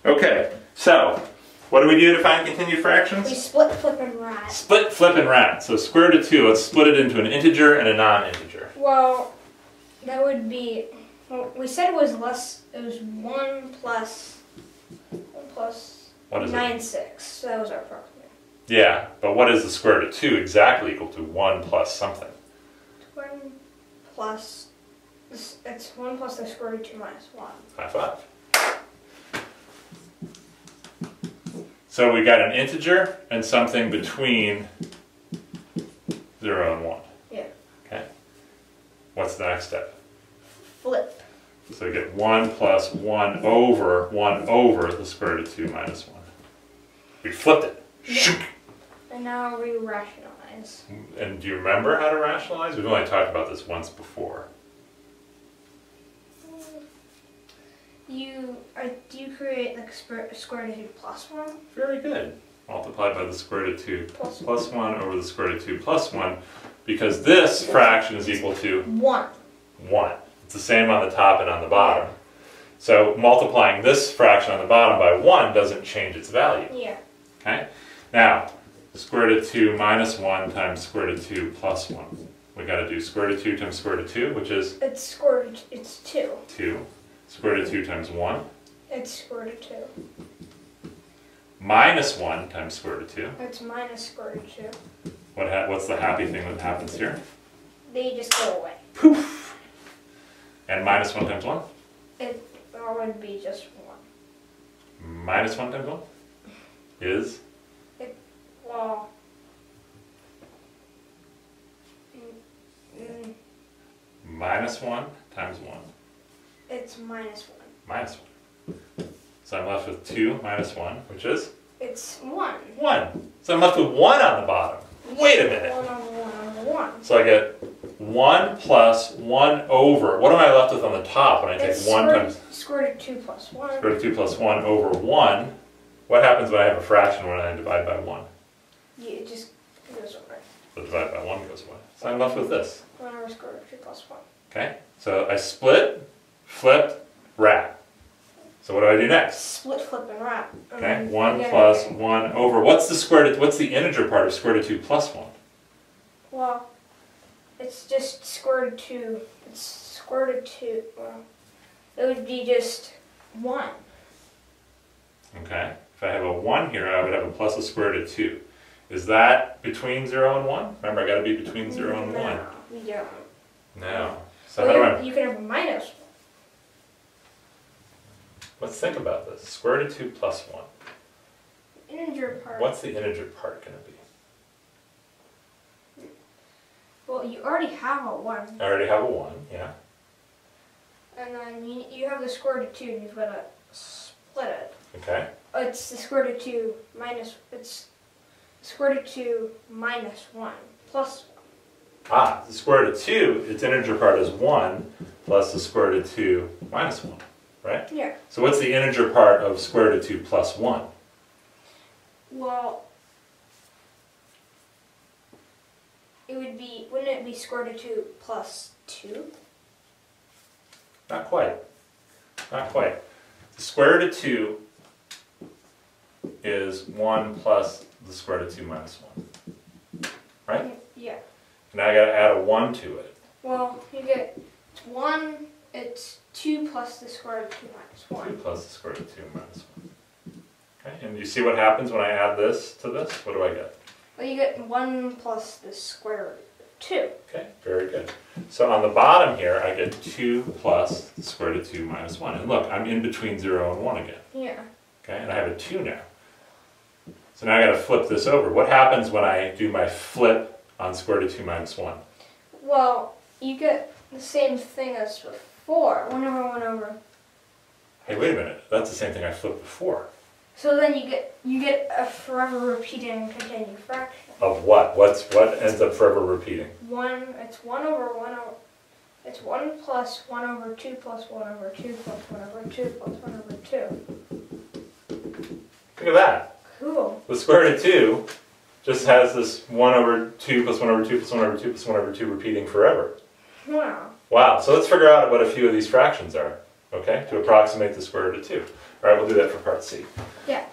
Okay, so what do we do to find continued fractions? We split, flip, and write. Split, flip, and write. So square root of 2, let's split it into an integer and a non-integer. Well, that would be, well, we said it was less, it was 1 plus what is 9, it? 6. So that was our approximate. Yeah, but what is the square root of 2 exactly equal to 1 plus something? 1 plus, it's 1 plus the square root of 2 minus 1. High five. So we got an integer and something between 0 and 1. Yeah. Okay. What's the next step? Flip. So we get 1 plus 1 over the square root of 2 minus 1. We flipped it. Yeah. And now we rationalize. And do you remember how to rationalize? We've only talked about this once before. Do you create like square root of 2 plus 1? Very good. Multiplied by the square root of 2 plus 1 over the square root of 2 plus 1, because this fraction is equal to 1. 1. It's the same on the top and on the bottom. So multiplying this fraction on the bottom by 1 doesn't change its value. Yeah. Okay? Now, square root of 2 minus 1 times square root of 2 plus 1. We got to do square root of 2 times square root of 2, which is? It's 2. 2. Square root of 2 times 1. It's square root of 2. Minus 1 times square root of 2. It's minus square root of 2. What's the happy thing that happens here? They just go away. Poof! And minus 1 times 1? It would be just 1. Minus 1 times 1 is? Well... Minus 1 times 1. It's minus 1. Minus 1. So I'm left with 2 minus 1, which is? It's 1. 1. So I'm left with 1 on the bottom. Wait a minute. 1 over 1 over 1. So I get 1 plus 1 over. What am I left with on the top when I take 1 times? Square root of 2 plus 1. Square root of 2 plus 1 over 1. What happens when I have a fraction when I divide by 1? Yeah, it just goes away. The divide by 1 goes away. So I'm left with this. 1 over square root of 2 plus 1. Okay? So I split, flipped, wrap. So what do I do next? Split, flip, and wrap. Okay, 1 plus 1 over, what's the integer part of square root of 2 plus 1? Well, it's just square root of 2. It's square root of 2. Well, it would be just 1. Okay, if I have a 1 here, I would have a plus a square root of 2. Is that between 0 and 1? Remember, I got to be between 0 and 1. No, we don't. No. So well, how do I... You can have a minus 1. Let's think about this. Square root of 2 plus 1. Integer part. What's the integer part going to be? Well, you already have a 1. I already have a 1, yeah. And then you have the square root of 2 and you've got to split it. Okay. It's the square root of 2 minus, it's square root of 2 minus 1 plus 1. Ah, the square root of 2, its integer part is 1 plus the square root of 2 minus 1, right? Yeah. So what's the integer part of square root of 2 plus 1? Well, it would be, wouldn't it be square root of 2 plus 2? Not quite. Not quite. The square root of 2 is 1 plus the square root of 2 minus 1. Right? Yeah. Now I got to add a 1 to it. Well, you get 1, it's 2 plus the square root of 2 minus 1. 2 plus the square root of 2 minus 1. Okay, and you see what happens when I add this to this? What do I get? Well, you get 1 plus the square root of 2. Okay, very good. So on the bottom here, I get 2 plus the square root of 2 minus 1. And look, I'm in between 0 and 1 again. Yeah. Okay, and I have a 2 now. So now I got to flip this over. What happens when I do my flip on square root of 2 minus 1? Well, you get the same thing as before. 1 over 1 over. Hey, wait a minute. That's the same thing I flipped before. So then you get a forever repeating continued fraction. Of what? What ends up forever repeating? 1. It's 1 over 1 over. It's 1 plus 1 over 2 plus 1 over 2 plus 1 over 2 plus 1 over 2. Look at that. Cool. The square root of 2 just has this 1 over 2 plus 1 over 2 plus 1 over 2 plus 1 over 2 repeating forever. Wow. Wow. So let's figure out what a few of these fractions are. okay, to approximate the square root of 2. All right, we'll do that for part C. Yeah.